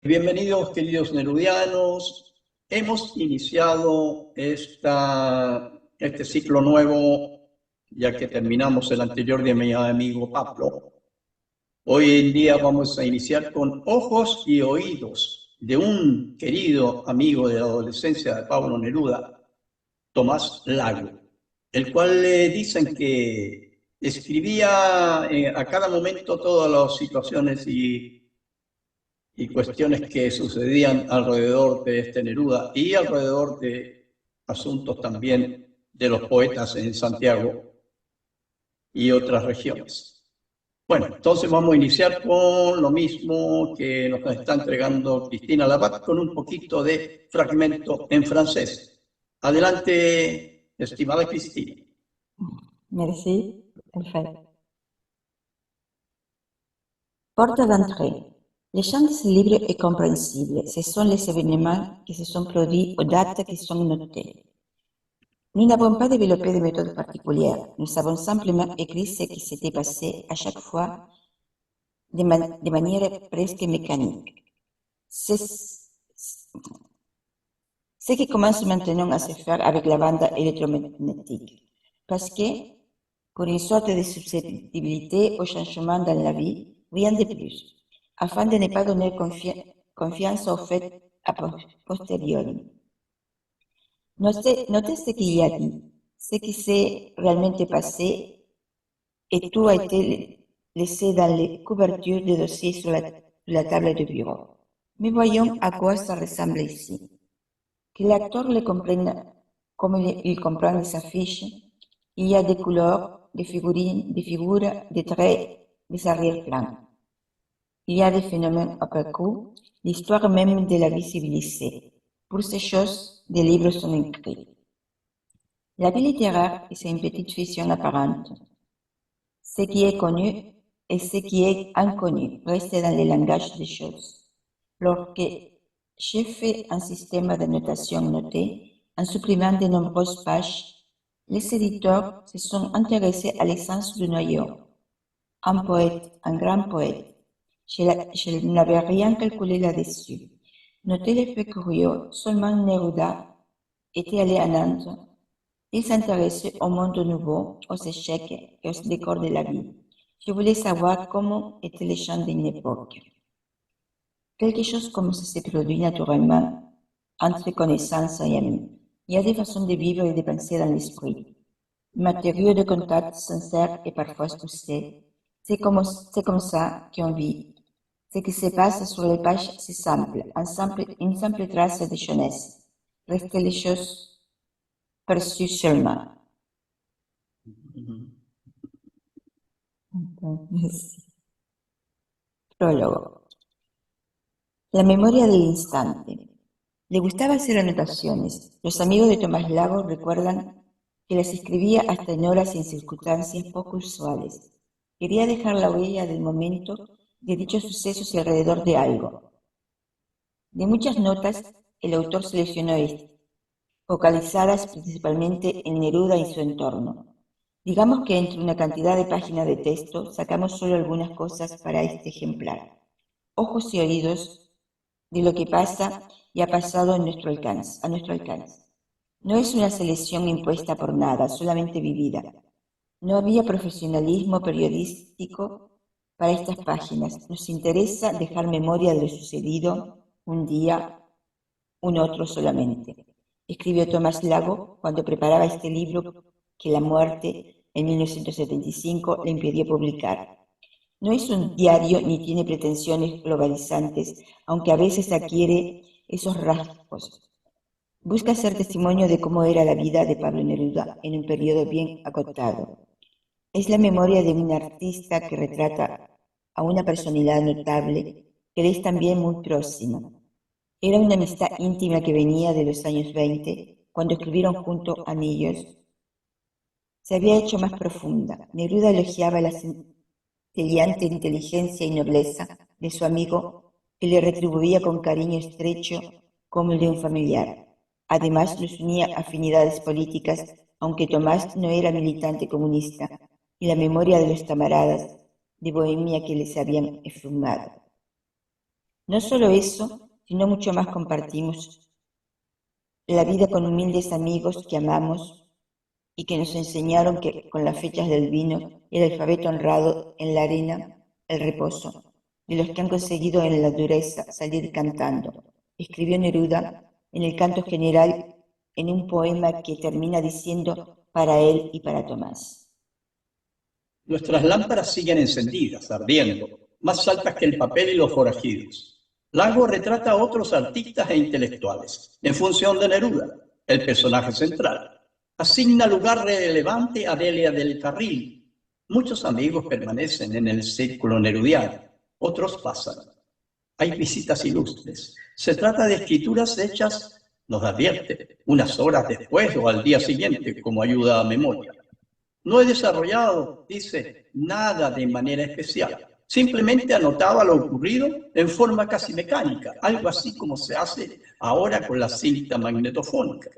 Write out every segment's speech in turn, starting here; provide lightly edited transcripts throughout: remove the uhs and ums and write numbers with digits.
Bienvenidos, queridos nerudianos. Hemos iniciado este ciclo nuevo, ya que terminamos el anterior de mi amigo Pablo. Hoy en día vamos a iniciar con Ojos y Oídos, de un querido amigo de la adolescencia de Pablo Neruda, Tomás Lago, el cual le dicen que escribía a cada momento todas las situaciones y cuestiones que sucedían alrededor de este Neruda y alrededor de asuntos también de los poetas en Santiago y otras regiones. Bueno, entonces vamos a iniciar con lo mismo que nos está entregando Cristina Labat, con un poquito de fragmento en francés. Adelante, estimada Cristina. Merci, Alfred. Porte d'entrée. Le champ de ce livre est compréhensible. Ce sont les événements qui se sont produits aux dates qui sont notées. Nous n'avons pas développé de méthode particulière. Nous avons simplement écrit ce qui s'était passé à chaque fois de manière presque mécanique. C'est ce qui commence maintenant à se faire avec la bande électromagnétique. Parce que, pour une sorte de susceptibilité au changement dans la vie, rien de plus, afin de ne pas donner confiance aux faits a posteriori. Notez ce qu'il y a dit, ce qui s'est réellement passé, et tout a été laissé dans les couvertures de dossiers sur la table de bureau. Mais voyons à quoi ça ressemble ici. Que l'acteur le comprenne comme il comprend les affiches. Il y a des couleurs, des figurines, des figures, des traits, des arrière-plans. Il y a des phénomènes opaques, l'histoire même de la vie civilisée. Pour ces choses, des livres sont écrits. La vie littéraire est une petite fiction apparente. Ce qui est connu et ce qui est inconnu reste dans le langage des choses. Lorsque j'ai fait un système de notation notée, en supprimant de nombreuses pages, les éditeurs se sont intéressés à l'essence du noyau. Un poète, un grand poète. Je n'avais rien calculé là-dessus. Notez les faits curieux, seulement Neruda était allé à Nantes. Il s'intéressait au monde nouveau, aux échecs et aux décors de la vie. Je voulais savoir comment étaient les gens d'une époque. Quelque chose comme ça s'est produit naturellement entre connaissances et amis. Il y a des façons de vivre et de penser dans l'esprit. Matériaux de contact sincères et parfois poussés. C'est comme ça qu'on vit. Ce qui se passe sur les pages, c'est simple, une simple trace de jeunesse. Reste les choses perçues seulement. Prólogo. La memoria del instante. Le gustaba hacer anotaciones. Los amigos de Tomás Lago recuerdan que las escribía hasta en horas y en circunstancias poco usuales. Quería dejar la huella del momento de dichos sucesos alrededor de algo. De muchas notas, el autor seleccionó focalizadas principalmente en Neruda y su entorno. Digamos que entre una cantidad de páginas de texto sacamos solo algunas cosas para este ejemplar. Ojos y oídos de lo que pasa y ha pasado a nuestro alcance. No es una selección impuesta por nada, solamente vivida. No había profesionalismo periodístico para estas páginas. Nos interesa dejar memoria de lo sucedido un día, un otro solamente. Escribió Tomás Lago cuando preparaba este libro que la muerte en 1975 le impidió publicar. No es un diario ni tiene pretensiones globalizantes, aunque a veces adquiere esos rasgos. Busca ser testimonio de cómo era la vida de Pablo Neruda en un periodo bien acotado. Es la memoria de un artista que retrata a una personalidad notable, que es también muy próxima. Era una amistad íntima que venía de los años 20, cuando escribieron juntos Anillos. Se había hecho más profunda. Neruda elogiaba la centelleante inteligencia y nobleza de su amigo, que le retribuía con cariño estrecho como el de un familiar. Además, los unía afinidades políticas, aunque Tomás no era militante comunista, y la memoria de los camaradas de Bohemia que les habían esfumado. No solo eso, sino mucho más compartimos la vida con humildes amigos que amamos y que nos enseñaron que con las fechas del vino y el alfabeto honrado en la arena, el reposo, de los que han conseguido en la dureza salir cantando. Escribió Neruda en el canto general en un poema que termina diciendo para él y para Tomás. Nuestras lámparas siguen encendidas, ardiendo, más altas que el papel y los forajidos. Lago retrata a otros artistas e intelectuales, en función de Neruda, el personaje central. Asigna lugar relevante a Delia del Carril. Muchos amigos permanecen en el círculo nerudiano, otros pasan. Hay visitas ilustres. Se trata de escrituras hechas, nos advierte, unas horas después o al día siguiente, como ayuda a memoria. No he desarrollado, dice, nada de manera especial. Simplemente anotaba lo ocurrido en forma casi mecánica, algo así como se hace ahora con la cinta magnetofónica.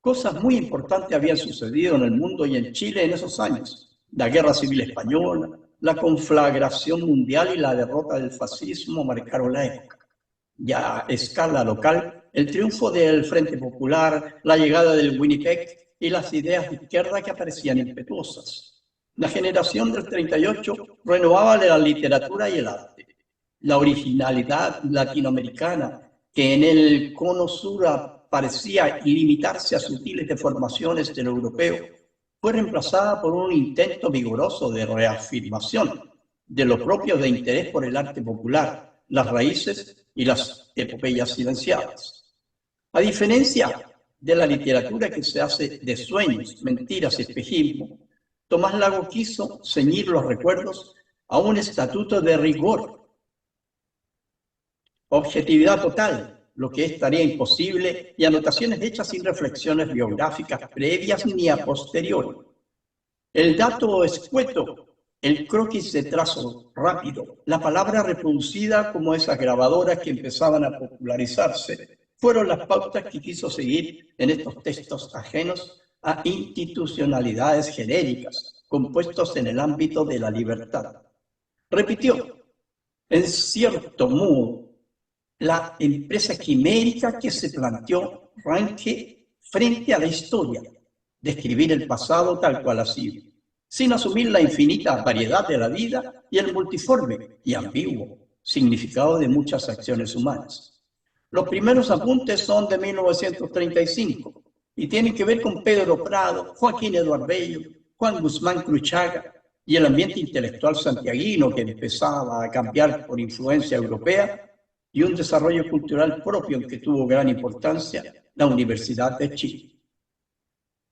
Cosas muy importantes habían sucedido en el mundo y en Chile en esos años. La Guerra Civil Española, la conflagración mundial y la derrota del fascismo marcaron la época. Ya a escala local, el triunfo del Frente Popular, la llegada del Winnipeg y las ideas de izquierda que aparecían impetuosas. La generación del 38 renovaba la literatura y el arte. La originalidad latinoamericana, que en el cono sur parecía limitarse a sutiles deformaciones del europeo, fue reemplazada por un intento vigoroso de reafirmación de lo propio de interés por el arte popular, las raíces y las epopeyas silenciadas. A diferencia de la literatura que se hace de sueños, mentiras y espejismo, Tomás Lago quiso ceñir los recuerdos a un estatuto de rigor, objetividad total, lo que es tarea imposible, y anotaciones hechas sin reflexiones biográficas previas ni a posteriori. El dato escueto, el croquis de trazo rápido, la palabra reproducida como esas grabadoras que empezaban a popularizarse, fueron las pautas que quiso seguir en estos textos ajenos a institucionalidades genéricas, compuestos en el ámbito de la libertad. Repitió, en cierto modo, la empresa quimérica que se planteó Ranke frente a la historia, describir el pasado tal cual ha sido, sin asumir la infinita variedad de la vida y el multiforme y ambiguo significado de muchas acciones humanas. Los primeros apuntes son de 1935 y tienen que ver con Pedro Prado, Joaquín Eduardo Bello, Juan Guzmán Cruchaga y el ambiente intelectual santiaguino que empezaba a cambiar por influencia europea y un desarrollo cultural propio en que tuvo gran importancia la Universidad de Chile.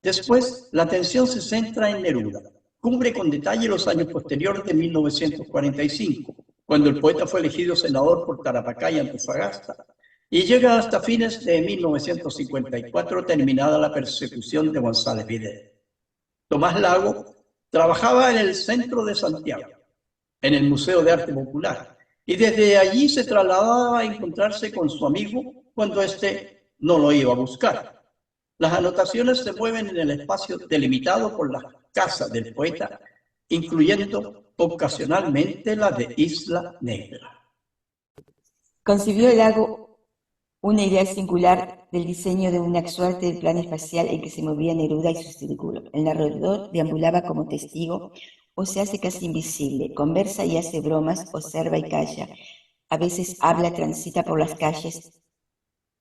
Después, la atención se centra en Neruda. Cubre con detalle los años posteriores de 1945, cuando el poeta fue elegido senador por Tarapacá y Antofagasta, y llega hasta fines de 1954, terminada la persecución de González Videla. Tomás Lago trabajaba en el centro de Santiago, en el Museo de Arte Popular, y desde allí se trasladaba a encontrarse con su amigo cuando éste no lo iba a buscar. Las anotaciones se mueven en el espacio delimitado por la casa del poeta, incluyendo ocasionalmente la de Isla Negra. Concibió Lago una idea singular del diseño de una suerte de plan espacial en que se movía Neruda y su círculo. El narrador deambulaba como testigo o se hace casi invisible, conversa y hace bromas, observa y calla. A veces habla, transita por las calles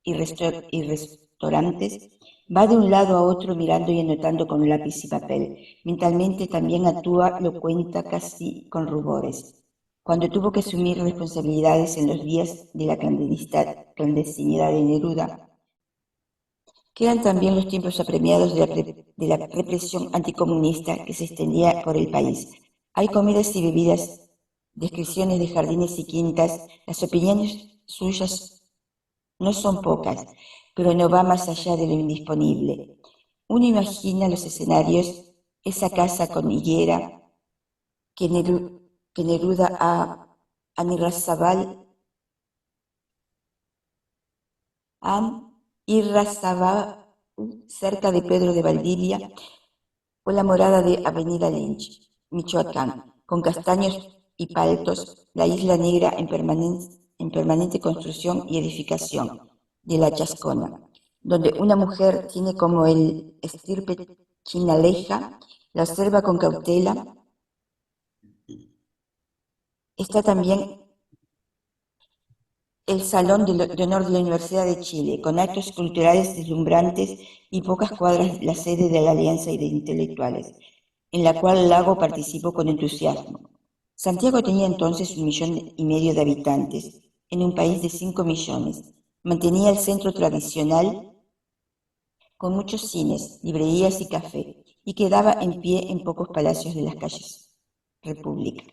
y restaurantes, va de un lado a otro mirando y anotando con lápiz y papel. Mentalmente también actúa, lo cuenta casi con rubores. Cuando tuvo que asumir responsabilidades en los días de la clandestinidad de Neruda, que eran también los tiempos apremiados de la represión anticomunista que se extendía por el país. Hay comidas y bebidas, descripciones de jardines y quintas, las opiniones suyas no son pocas, pero no va más allá de lo indisponible. Uno imagina los escenarios, esa casa con higuera que Neruda a Irrazabal, cerca de Pedro de Valdivia, o la morada de Avenida Lynch, Michoacán, con castaños y paltos, la Isla Negra en en permanente construcción y edificación de la Chascona, donde una mujer tiene como el estirpe chinaleja, la observa con cautela. Está también el Salón de Honor de la Universidad de Chile, con actos culturales deslumbrantes y pocas cuadras la sede de la Alianza de Intelectuales, en la cual Lago participó con entusiasmo. Santiago tenía entonces 1,5 millones de habitantes, en un país de 5 millones. Mantenía el centro tradicional con muchos cines, librerías y café, y quedaba en pie en pocos palacios de las calles República.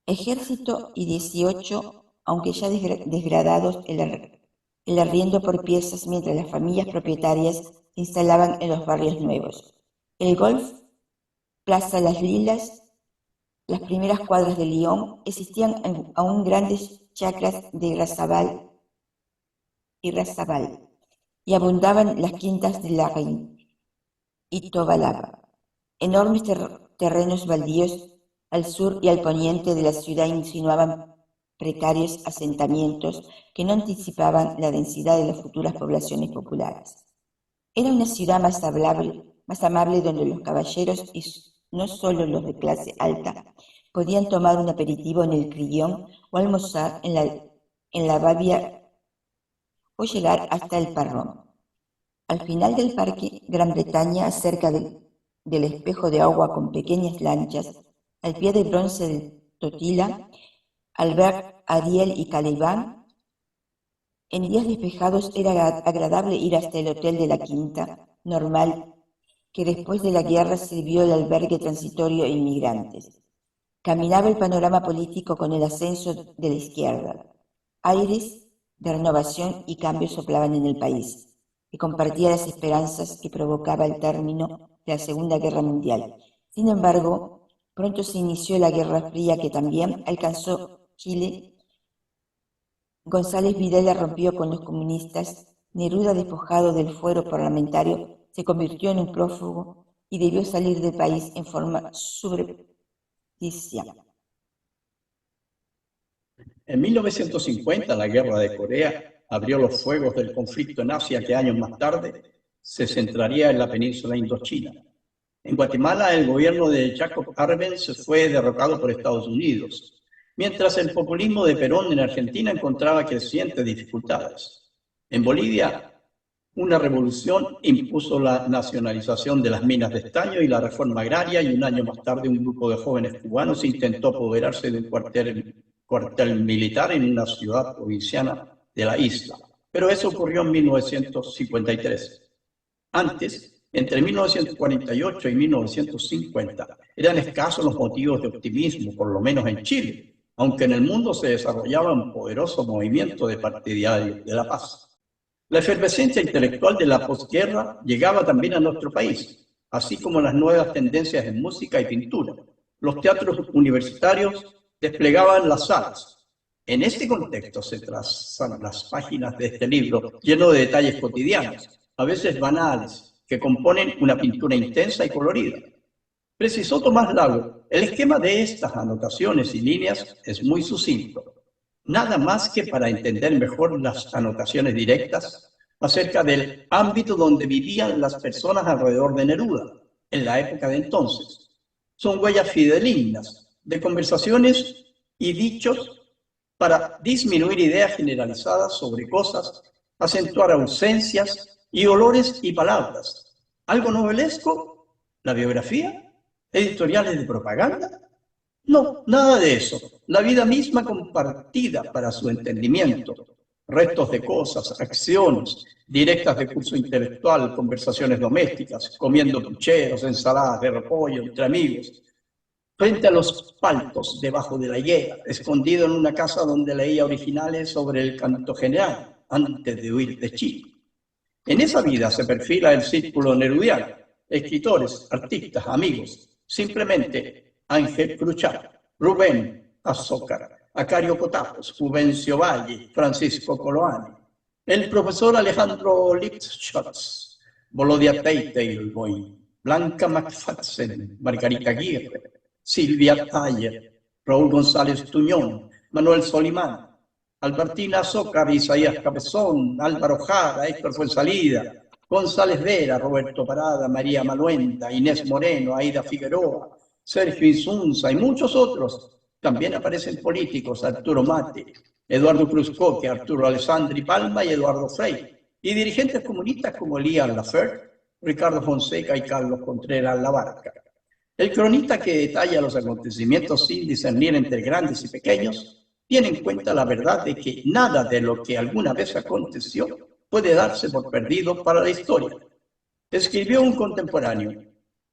Ejército y 18, aunque ya degradados, el arriendo por piezas mientras las familias propietarias se instalaban en los barrios nuevos. El golf, Plaza Las Lilas, las primeras cuadras de Lyon, existían aún grandes chacras de Razabal y abundaban las quintas de Larraín y Tobalaba, enormes terrenos baldíos al sur y al poniente de la ciudad insinuaban precarios asentamientos que no anticipaban la densidad de las futuras poblaciones populares. Era una ciudad más amable donde los caballeros, y no solo los de clase alta, podían tomar un aperitivo en el Crillon o almorzar en la Babia o llegar hasta el Parrón. Al final del parque Gran Bretaña, cerca del espejo de agua con pequeñas lanchas, al pie de bronce de Totila, Albert, Ariel y Caliban, en días despejados era agradable ir hasta el hotel de la Quinta, normal, que después de la guerra sirvió el albergue transitorio a inmigrantes. Caminaba el panorama político con el ascenso de la izquierda. Aires de renovación y cambio soplaban en el país, que compartía las esperanzas que provocaba el término de la Segunda Guerra Mundial. Sin embargo, pronto se inició la Guerra Fría, que también alcanzó Chile. González Videla rompió con los comunistas. Neruda, despojado del fuero parlamentario, se convirtió en un prófugo y debió salir del país en forma subrepticia. En 1950, la Guerra de Corea abrió los fuegos del conflicto en Asia, que años más tarde se centraría en la península indochina. En Guatemala, el gobierno de Jacob Arbenz fue derrocado por Estados Unidos, mientras el populismo de Perón en Argentina encontraba crecientes dificultades. En Bolivia, una revolución impuso la nacionalización de las minas de estaño y la reforma agraria, y un año más tarde un grupo de jóvenes cubanos intentó apoderarse de un cuartel militar en una ciudad provinciana de la isla. Pero eso ocurrió en 1953. Antes, entre 1948 y 1950, eran escasos los motivos de optimismo, por lo menos en Chile, aunque en el mundo se desarrollaba un poderoso movimiento de partidarios de la paz. La efervescencia intelectual de la posguerra llegaba también a nuestro país, así como las nuevas tendencias en música y pintura. Los teatros universitarios desplegaban las salas. En este contexto se trazan las páginas de este libro, lleno de detalles cotidianos, a veces banales, que componen una pintura intensa y colorida. Precisó Tomás Lago: el esquema de estas anotaciones y líneas es muy sucinto, nada más que para entender mejor las anotaciones directas acerca del ámbito donde vivían las personas alrededor de Neruda, en la época de entonces. Son huellas fidelignas de conversaciones y dichos para disminuir ideas generalizadas sobre cosas, acentuar ausencias y olores y palabras. ¿Algo novelesco? ¿La biografía? ¿Editoriales de propaganda? No, nada de eso. La vida misma compartida para su entendimiento. Restos de cosas, acciones, directas de curso intelectual, conversaciones domésticas, comiendo pucheros, ensaladas de repollo entre amigos, frente a los paltos debajo de la higuera, escondido en una casa donde leía originales sobre el canto general, antes de huir de Chile. En esa vida se perfila el círculo nerudiano: escritores, artistas, amigos. Simplemente Ángel Cruchá, Rubén Azócar, Acario Cotapos, Juvencio Valle, Francisco Coloane, el profesor Alejandro Lipschutz, Volodia Teitelboim, Blanca McFadden, Margarita Aguirre, Silvia Taller, Raúl González Tuñón, Manuel Solimán, Albertina Zócar, Isaías Cabezón, Álvaro Jara, Héctor Fuensalida, González Vera, Roberto Parada, María Maluenda, Inés Moreno, Aida Figueroa, Sergio Insunza y muchos otros. También aparecen políticos, Arturo Mate, Eduardo Cruzcoque, Arturo Alessandri Palma y Eduardo Frei, y dirigentes comunistas como Elías Laferte, Ricardo Fonseca y Carlos Contreras Labarca. El cronista que detalla los acontecimientos sin discernir entre grandes y pequeños tiene en cuenta la verdad de que nada de lo que alguna vez aconteció puede darse por perdido para la historia. Escribió un contemporáneo,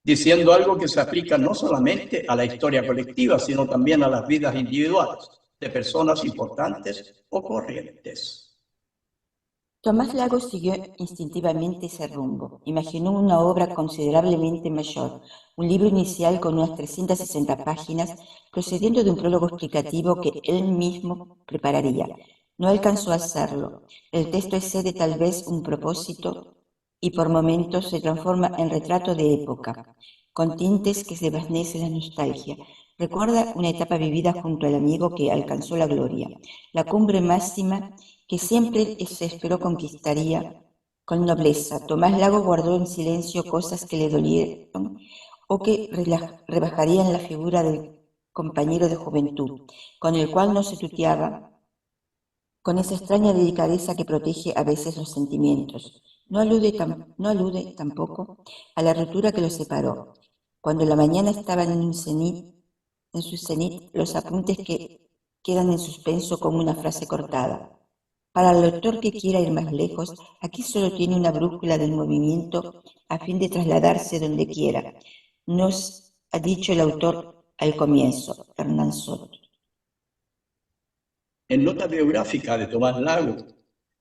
diciendo algo que se aplica no solamente a la historia colectiva, sino también a las vidas individuales de personas importantes o corrientes. Tomás Lagos siguió instintivamente ese rumbo. Imaginó una obra considerablemente mayor, un libro inicial con unas 360 páginas, procediendo de un prólogo explicativo que él mismo prepararía. No alcanzó a hacerlo. El texto excede tal vez un propósito y por momentos se transforma en retrato de época, con tintes que se desvanece la nostalgia. Recuerda una etapa vivida junto al amigo que alcanzó la gloria, la cumbre máxima que siempre se esperó conquistaría con nobleza. Tomás Lagos guardó en silencio cosas que le dolieron o que rebajarían la figura del compañero de juventud, con el cual no se tuteaba, con esa extraña delicadeza que protege a veces los sentimientos. No alude tampoco a la ruptura que los separó. Cuando la mañana estaba en su cenit, los apuntes que quedan en suspenso como una frase cortada. Para el lector que quiera ir más lejos, aquí solo tiene una brújula del movimiento a fin de trasladarse donde quiera. Nos ha dicho el autor al comienzo, Hernán Soto. En nota biográfica de Tomás Lagos,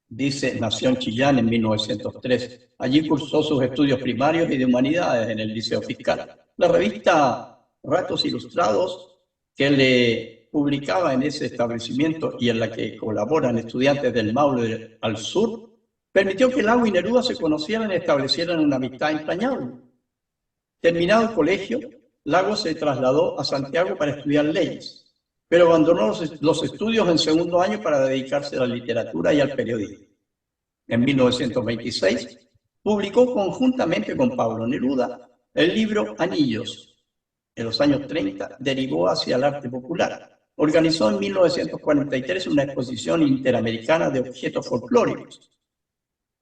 dice, nació en Chillán en 1903. Allí cursó sus estudios primarios y de humanidades en el Liceo Fiscal. La revista Ratos Ilustrados, que le publicaba en ese establecimiento y en la que colaboran estudiantes del Maule al sur, permitió que Lagos y Neruda se conocieran y establecieran una amistad entrañable. Terminado el colegio, Lagos se trasladó a Santiago para estudiar leyes, pero abandonó los estudios en segundo año para dedicarse a la literatura y al periodismo. En 1926, publicó conjuntamente con Pablo Neruda el libro Anillos. En los años 30 derivó hacia el arte popular. Organizó en 1943 una exposición interamericana de objetos folclóricos,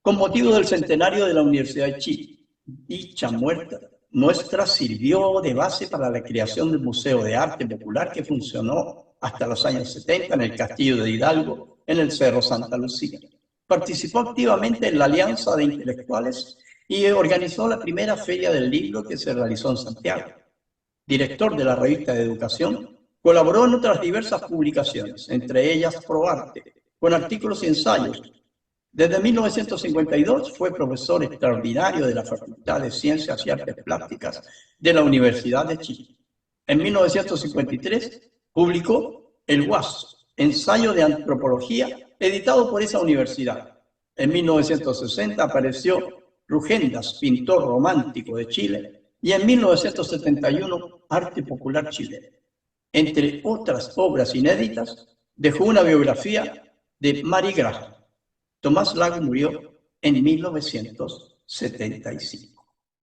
con motivo del centenario de la Universidad de Chile. Dicha muestra sirvió de base para la creación del Museo de Arte Popular que funcionó hasta los años 70 en el Castillo de Hidalgo, en el Cerro Santa Lucía. Participó activamente en la Alianza de Intelectuales y organizó la primera Feria del Libro que se realizó en Santiago. Director de la revista de Educación, colaboró en otras diversas publicaciones, entre ellas ProArte, con artículos y ensayos. Desde 1952 fue profesor extraordinario de la Facultad de Ciencias y Artes Plásticas de la Universidad de Chile. En 1953 publicó El Guaso, ensayo de antropología, editado por esa universidad. En 1960 apareció Rugendas, pintor romántico de Chile, y en 1971 Arte Popular Chileno. Entre otras obras inéditas, dejó una biografía de Mary Graham. Tomás Lagos murió en 1975.